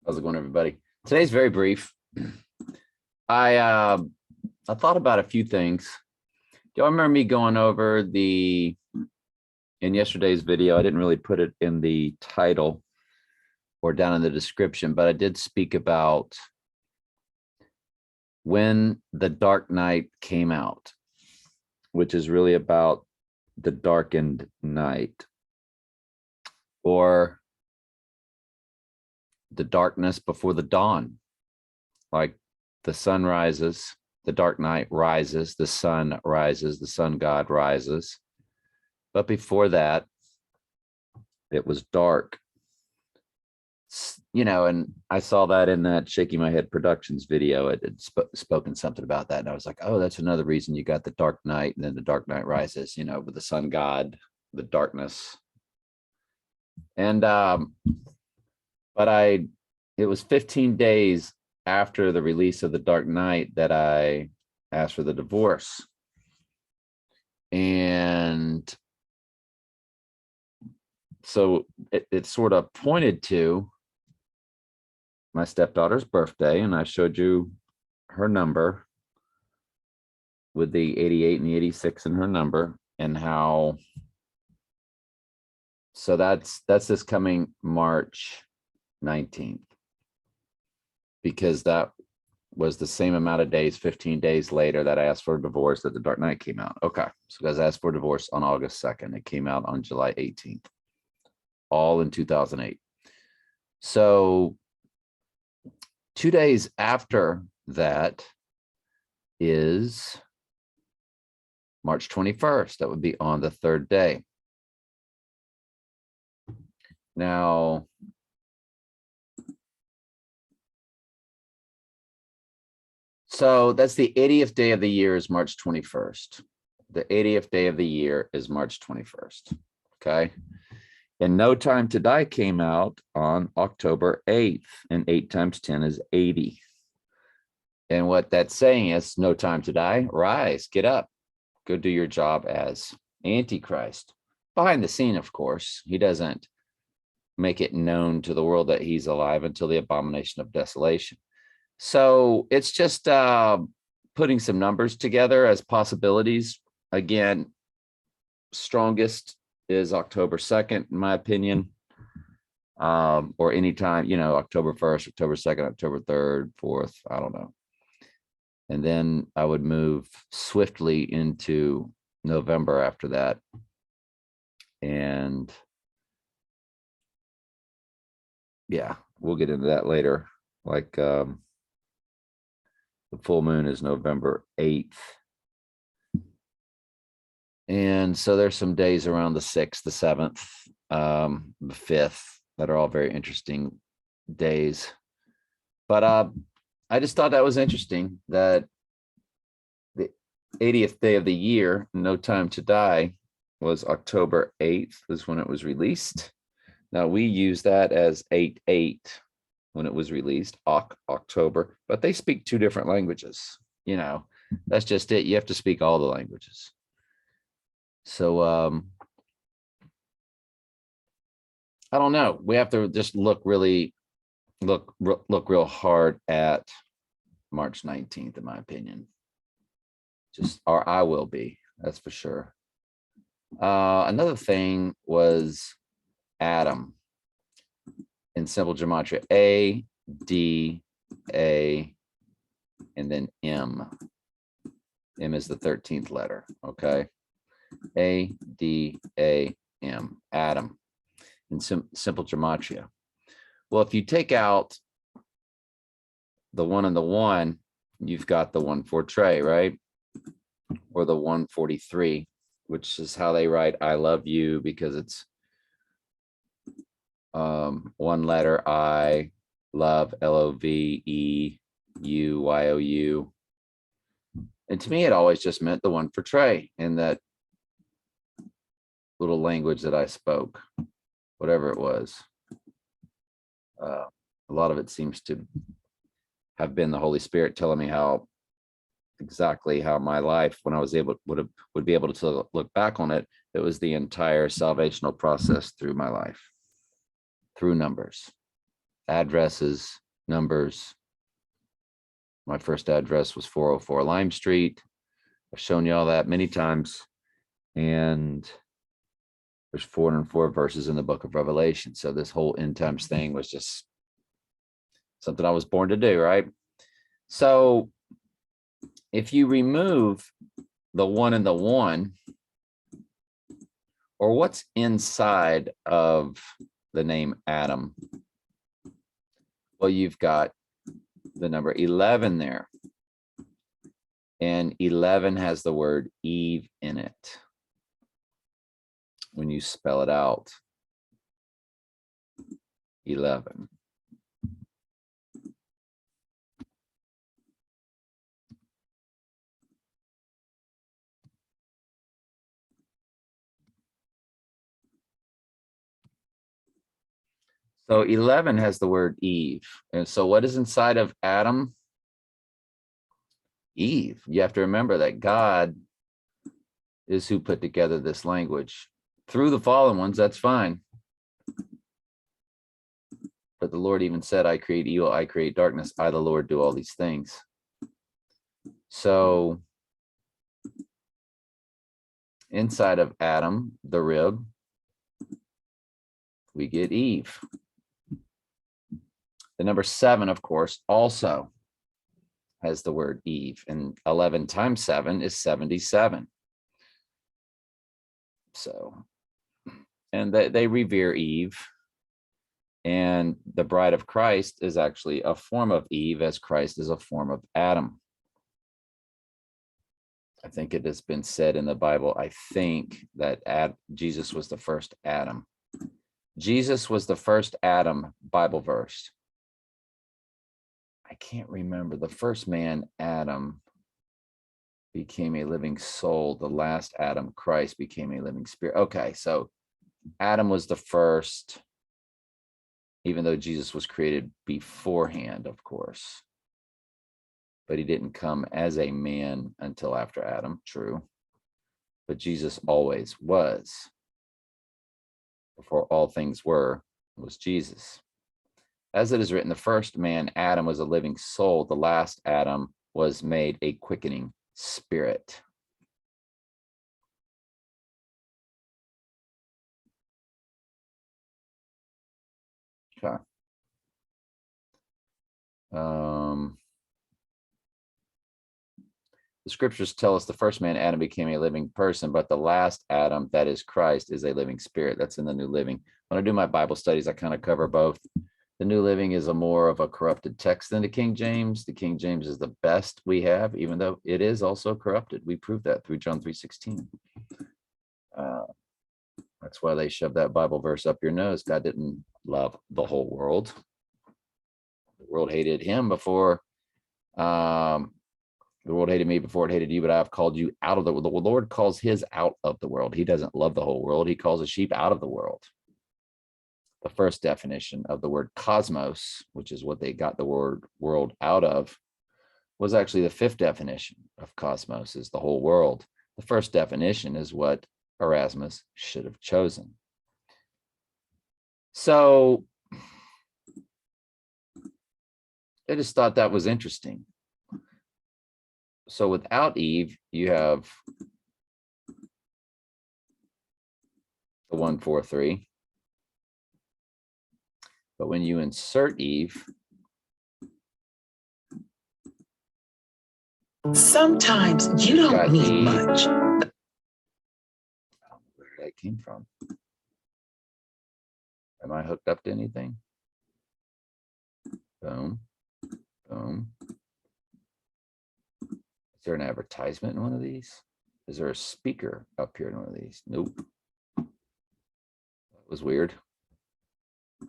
How's it going, everybody? Today's very brief. I thought about a few things. Do y'all remember me going over in yesterday's video? I didn't really put it in the title or down in the description, but I did speak about when the Dark Knight came out, which is really about the darkened night, or the darkness before the dawn. Like the sun rises, the dark night rises, the sun rises, the sun god rises. But before that, it was dark. And I saw that in that Shaking My Head Productions video. It had spoken something about that. And I was like, oh, that's another reason you got the Dark Knight, and then the Dark Knight rises, with the sun god, the darkness. And it was 15 days after the release of The Dark Knight that I asked for the divorce. And so it sort of pointed to my stepdaughter's birthday, and I showed you her number with the 88 and the 86 in her number, and how, so that's this coming March 19th, because that was the same amount of days, 15 days later, that I asked for a divorce, that The Dark Knight came out. Okay, so guys, I asked for a divorce on August 2nd. It came out on July 18th, all in 2008. So 2 days after that is March 21st. That would be on the third day. Now, so that's the 80th day of the year is March 21st. The 80th day of the year is March 21st. Okay. And No Time to Die came out on October 8th, and 8 times 10 is 80. And what that's saying is, no time to die, rise, get up, go do your job as Antichrist. Behind the scene, of course, he doesn't make it known to the world that he's alive until the abomination of desolation. So it's just putting some numbers together as possibilities. Again, strongest is October 2nd, in my opinion, or anytime, October 1st, October 2nd, October 3rd, 4th, I don't know. And then I would move swiftly into November after that. And yeah, we'll get into that later. Like the full moon is November 8th. And so there's some days around the 6th, the 7th, the 5th that are all very interesting days. But I just thought that was interesting that the 80th day of the year, No Time to Die, was October 8th, was when it was released. Now we use that as 8/8 when it was released, October, but they speak two different languages. That's just it. You have to speak all the languages. So I don't know. We have to just look real hard at March 19th, in my opinion. Or I will be, that's for sure. Another thing was Adam in simple gematria: A, D, A, and then M. M is the 13th letter. Okay. A, D, A, M, Adam, in simple gematria. Well, if you take out the 1 and the 1, you've got the 1-4 right? Or the 143, which is how they write I love you, because it's one letter I, love, LOVEUYOU. And to me, it always just meant the 1-for-Trey in that little language that I spoke, whatever it was. A lot of it seems to have been the Holy Spirit telling me exactly how my life, when I was would be able to look back on it, it was the entire salvational process through my life, through numbers. addresses, numbers. My first address was 404 Lime Street. I've shown you all that many times. And there's 404 verses in the book of Revelation. So this whole end times thing was just something I was born to do, right? So if you remove the 1 and the 1, or what's inside of the name Adam, well, you've got the number 11 there. And 11 has the word Eve in it when you spell it out. 11. So 11 has the word Eve. And so what is inside of Adam? Eve. You have to remember that God is who put together this language. Through the fallen ones, that's fine. But the Lord even said, I create evil, I create darkness, I, the Lord, do all these things. So inside of Adam, the rib, we get Eve. The number 7, of course, also has the word Eve, and 11 times 7 is 77. So, and they revere Eve, and the bride of Christ is actually a form of Eve, as Christ is a form of Adam. I think it has been said in the Bible, I think that Jesus was the first Adam. Jesus was the first Adam Bible verse. I can't remember. The first man, Adam, became a living soul. The last Adam, Christ, became a living spirit. Okay, so Adam was the first, even though Jesus was created beforehand, of course. But he didn't come as a man until after Adam, true. But Jesus always was. Before all things were, was Jesus. As it is written, the first man, Adam, was a living soul. The last Adam was made a quickening spirit. Okay. The scriptures tell us the first man, Adam, became a living person, but the last Adam, that is Christ, is a living spirit. That's in the New Living. When I do my Bible studies, I kind of cover both. The New Living is a more of a corrupted text than the King James. The King James is the best we have, even though it is also corrupted. We proved that through John 3:16. That's why they shoved that Bible verse up your nose. God didn't love the whole world. The world hated him before. The world hated me before it hated you, but I have called you out of the world. The Lord calls his out of the world. He doesn't love the whole world. He calls a sheep out of the world. The first definition of the word cosmos, which is what they got the word world out of, was actually the fifth definition of cosmos, is the whole world. The first definition is what Erasmus should have chosen. So I just thought that was interesting. So without Eve, you have the 143. But when you insert Eve, sometimes you don't need much. I don't know where that came from. Am I hooked up to anything? Boom, boom. Is there an advertisement in one of these? Is there a speaker up here in one of these? Nope. That was weird.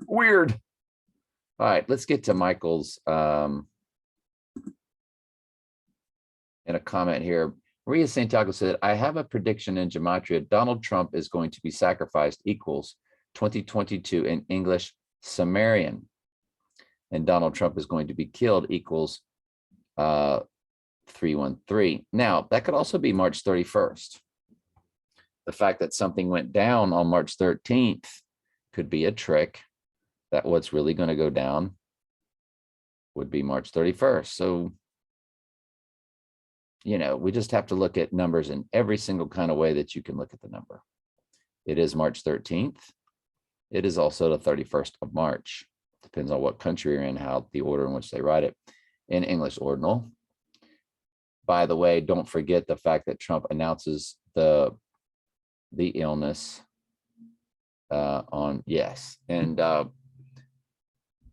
Weird. All right, let's get to Michael's in a comment here. Maria Santiago said, I have a prediction in Gematria. Donald Trump is going to be sacrificed equals 2022 in English Sumerian. And Donald Trump is going to be killed equals 313. Now, that could also be March 31st. The fact that something went down on March 13th could be a trick that what's really going to go down would be March 31st. So, we just have to look at numbers in every single kind of way that you can look at the number. It is March 13th. It is also the 31st of March. Depends on what country you're in, how the order in which they write it. In English ordinal. By the way, don't forget the fact that Trump announces the illness and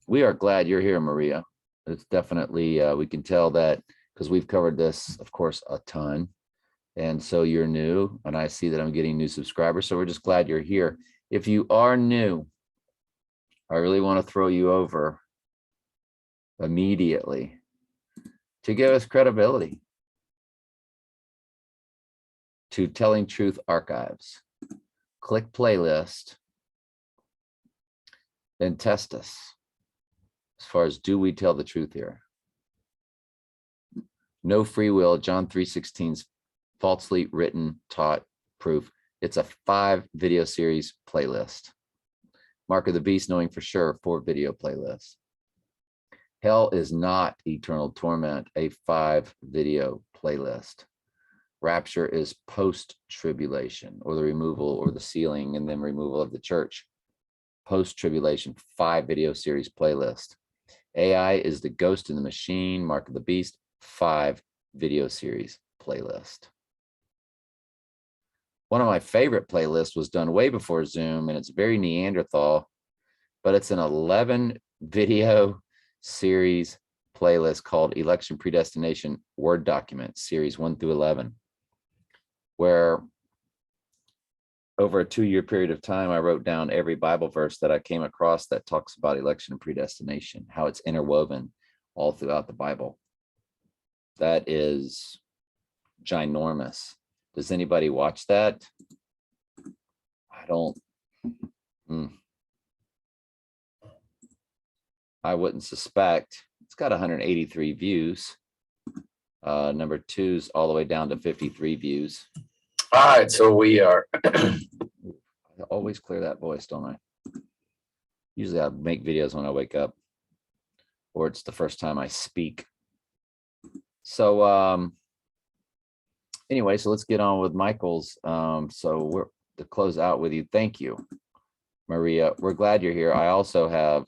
we are glad you're here, Maria. It's definitely we can tell that because we've covered this, of course, a ton, and so you're new, and I see that I'm getting new subscribers, so we're just glad you're here. If you are new, I really want to throw you over immediately to give us credibility to Telling Truth Archives. Click playlist and test us as far as, do we tell the truth here? No free will, John 3:16's falsely written, taught proof. It's a 5-video series playlist. Mark of the Beast, knowing for sure, 4-video playlist. Hell is not eternal torment, a 5-video playlist. Rapture is post-tribulation, or the removal or the sealing and then removal of the church. Post-tribulation, 5-video series playlist. AI is the ghost in the machine, Mark of the Beast, 5-video series playlist. One of my favorite playlists was done way before Zoom, and it's very Neanderthal, but it's an 11-video series playlist called Election Predestination Word Document, series 1 through 11, where over a 2-year period of time, I wrote down every Bible verse that I came across that talks about election and predestination, how it's interwoven all throughout the Bible. That is ginormous. Does anybody watch that? I don't. I wouldn't suspect. It's got 183 views. Number 2's all the way down to 53 views. All right, so we are. I always clear that voice, don't I? Usually I make videos when I wake up, or it's the first time I speak. So anyway, so let's get on with Michael's. So we're to close out with you. Thank you, Maria. We're glad you're here. I also have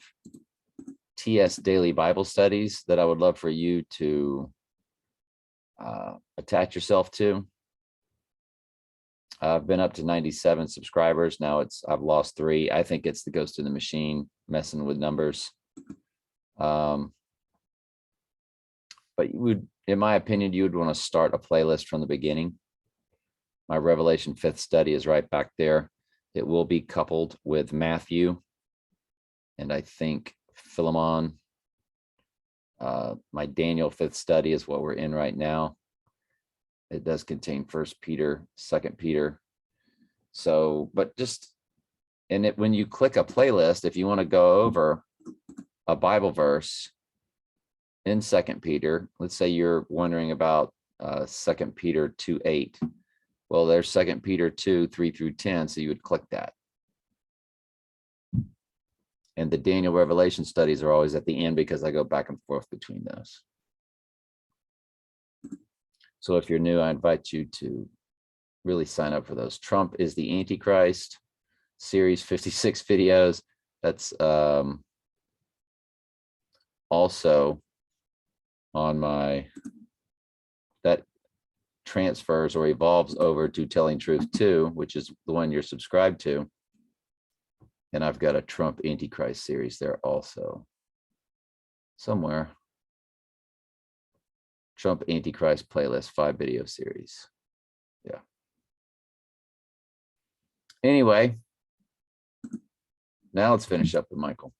TS Daily Bible Studies that I would love for you to attach yourself to. I've been up to 97 subscribers. Now I've lost 3. I think it's the ghost in the machine messing with numbers. But you would, in my opinion, you would want to start a playlist from the beginning. My Revelation 5th study is right back there. It will be coupled with Matthew and I think Philemon. My Daniel 5th study is what we're in right now. It does contain 1 Peter, 2 Peter. So, but just, when you click a playlist, if you want to go over a Bible verse in 2 Peter, let's say you're wondering about 2 Peter 2:8. Well, there's 2 Peter 2:3 through 10, so you would click that. And the Daniel Revelation studies are always at the end because I go back and forth between those. So if you're new, I invite you to really sign up for those. Trump is the Antichrist, series 56 videos. That's also on that transfers or evolves over to Telling Truth 2, which is the one you're subscribed to. And I've got a Trump Antichrist series there also somewhere. Trump Antichrist playlist, 5-video series. Yeah. Anyway, now let's finish up with Michael.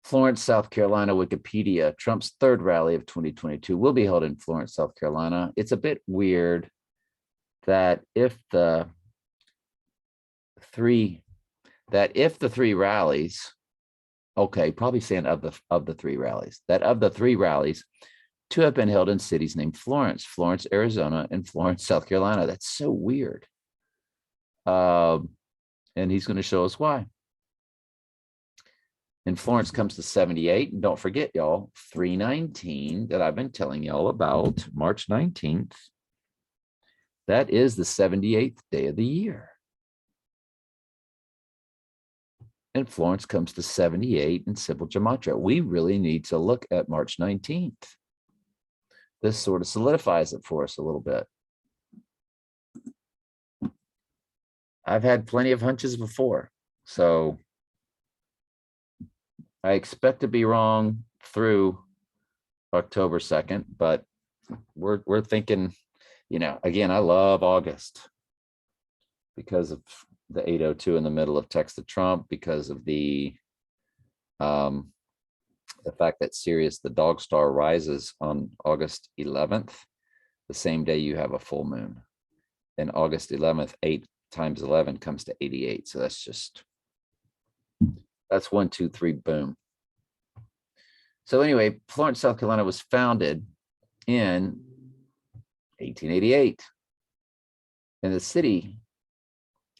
Florence, South Carolina, Wikipedia. Trump's 3rd rally of 2022 will be held in Florence, South Carolina. It's a bit weird that if the 3 rallies, okay, probably saying of the 3 rallies, that of the 3 rallies, 2 have been held in cities named Florence, Arizona, and Florence, South Carolina. That's so weird. And he's going to show us why. And Florence comes to 78. And don't forget, y'all, 319 that I've been telling y'all about, March 19th. That is the 78th day of the year. And Florence comes to 78 in simple gematria. We really need to look at March 19th. This sort of solidifies it for us a little bit. I've had plenty of hunches before, so I expect to be wrong through October 2nd, but we're thinking, you know, again, I love August because of the 802 in the middle of text to Trump, because of the fact that Sirius, the dog star, rises on August 11th, the same day you have a full moon. And August 11th, 8 times 11 comes to 88. So that's 1, 2, 3, boom. So anyway, Florence, South Carolina was founded in 1888. And the city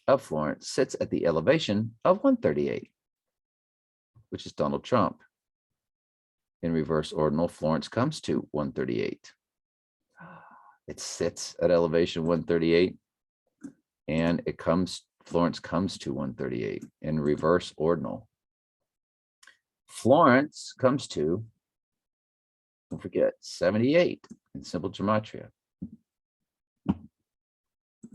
of Florence sits at the elevation of 138, which is Donald Trump. In reverse ordinal, Florence comes to 138. It sits at elevation 138, and Florence comes to 138 in reverse ordinal. Florence comes to, don't forget, 78 in simple gematria.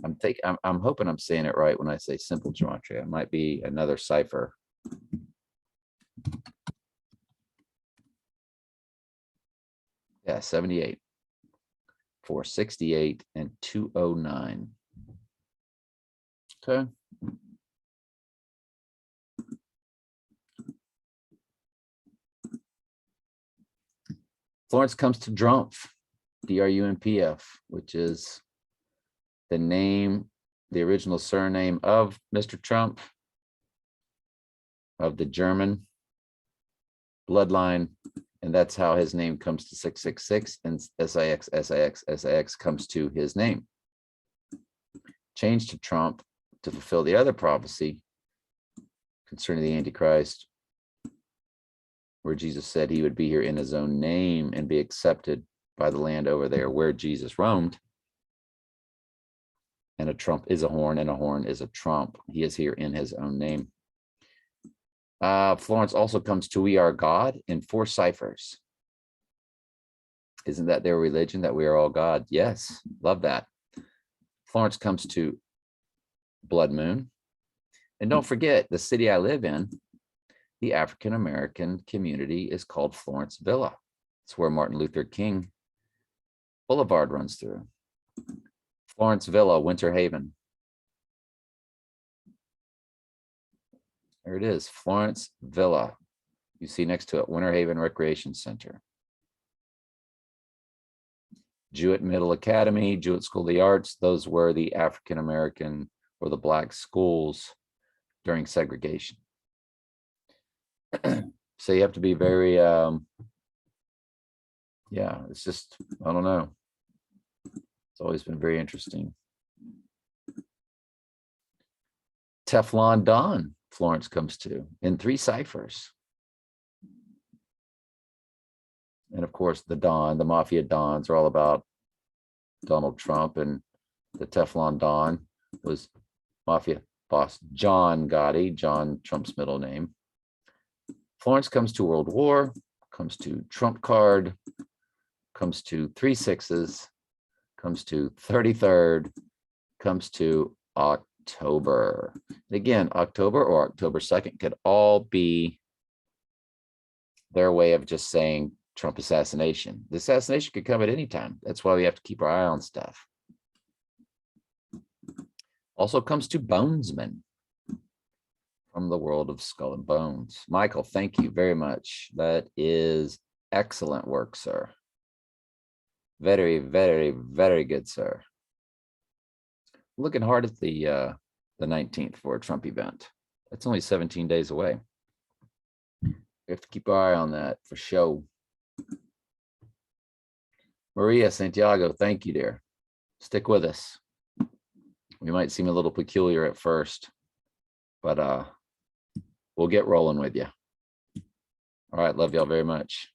I'm hoping I'm saying it right when I say simple gematria. It might be another cipher. Yeah, 78, 468, and 209. Okay. Florence comes to Drumpf, D-R-U-M-P-F, which is the name, the original surname of Mr. Trump, of the German bloodline. And that's how his name comes to 666, and SIX comes to his name. Changed to Trump to fulfill the other prophecy concerning the Antichrist, where Jesus said he would be here in his own name and be accepted by the land over there where Jesus roamed. And a trump is a horn, and a horn is a trump. He is here in his own name. Florence also comes to We Are God in 4 ciphers. Isn't that their religion, that we are all God? Yes, love that. Florence comes to blood moon. And don't forget, the city I live in, the African-American community is called Florence Villa. It's where Martin Luther King Boulevard runs through. Florence Villa, Winter Haven. There it is, Florence Villa. You see next to it, Winter Haven Recreation Center. Jewett Middle Academy, Jewett School of the Arts, those were the African-American or the Black schools during segregation. So you have to be very, yeah, it's just, I don't know. It's always been very interesting. Teflon Don, Florence comes to in 3 ciphers. And of course, the Don, the Mafia Dons are all about Donald Trump, and the Teflon Don was Mafia boss John Gotti, John Trump's middle name. Florence comes to World War, comes to Trump card, comes to 3 6s, comes to 33rd, comes to October. And again, October or October 2nd could all be their way of just saying Trump assassination. The assassination could come at any time. That's why we have to keep our eye on stuff. Also comes to Bonesman from the world of Skull and Bones. Michael, thank you very much. That is excellent work, sir. Very, very, very good, sir. Looking hard at the 19th for a Trump event. That's only 17 days away. We have to keep our eye on that for sure. Maria Santiago, thank you, dear. Stick with us. We might seem a little peculiar at first, but we'll get rolling with you. All right, love y'all very much.